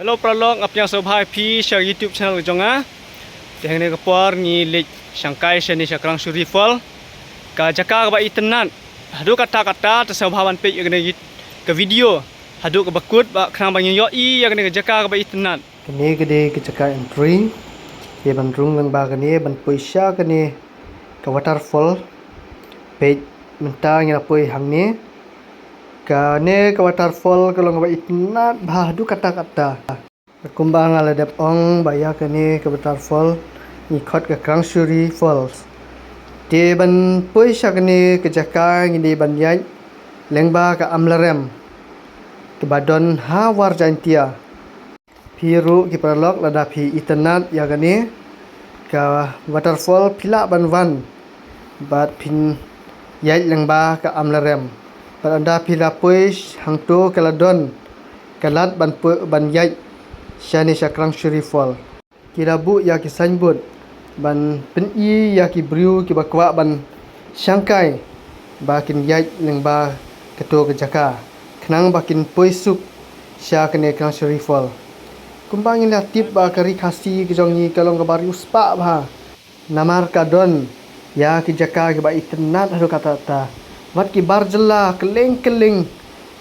Hello pralong apyang sobhai phi share YouTube channel jonga tehne kapor ni lik Shanghai shani shakrang shuri fall ka jaka ba itenan hadu kata ta sobhawan pe yagne ke video hadu ke bakut ba khnang bang yo I yagne ke jaka ba itenan kene gede ke jaka entry ye ban rung lang ba kene ban poisha kene ka waterfall pe menta ngira poi hangne ka waterfall kalau ngaba itnat bah hadu kata kumbang ala dep ong baya kene ka waterfall ni khot ka Krangshuri falls te ban poisha kene ke jaka ngini ban yai lengba ka amlarem ke badon ha war jantia piru ki pralok lada pi itnat ya kene ka waterfall pila ban wan bat pin yai lengba ka amlarem anda pila pois hangto kaladon kalat ban yai shani Krangshuri fall kirabu ya ki signboard ban pen I ya ki briu ki bakwa ban Shanghai bakin yai lengba keto ke jaka knang bakin poisuk sha kene Krangshuri fall kumbang ila tip ba kari khasi ki jongi kalong ka bari uspa ba namar kadon ya ki jaka ki ba itnat hadu kata ta wat ki barjela keleng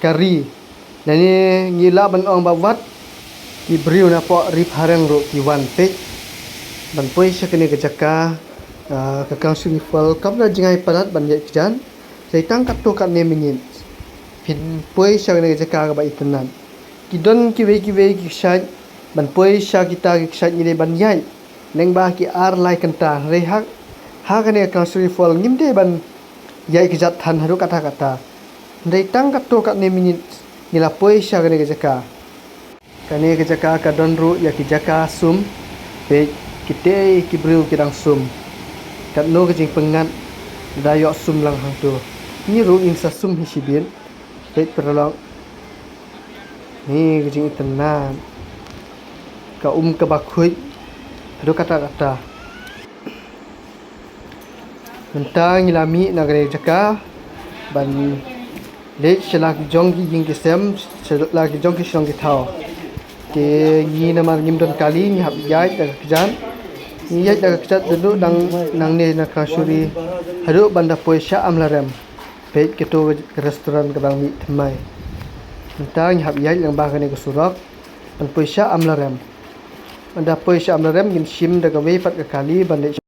kari nani ngila ban ong ba wat ki briu na po rip hareng ro ki wan pe ban poi sakene ke jaka ka Krangshuri fall kamna jingai parat ban ye kijan sai tang kat to kat ne minin pin poi sakene ke jaka ba itnat ki don ki ve ki shai ban poi sha kita ki shai ni ban yai lengba ki ar lai kanta re hak ha kane Krangshuri fall ngimde ban yai ki jat than haru kata ndai tang kat to kat ne minit nila poi sha kane ke jaka ka don ru ya ki jaka sum pe kite ki briu ki dang sum kat no ke jing pengat dayo sum lang hang tu ni ru in sa sum hi sibin pe perlong ni ke jing tenan ka ka bakhui haru kata mentang ilami nagare jaka ban le chelak jonggi jing ki sem chelak jonggi shong ki thao ke ni namar ngimdon kali ni hab yai da kjan ni yai da kjat dulu nang ne na Krangshuri haru banda poisha amlarem pe keto restoran ka bang mi thmai mentang hab yai lang ba kane ko surak ban poisha amlarem anda poisha amlarem gin shim da ka we pat ka kali ban le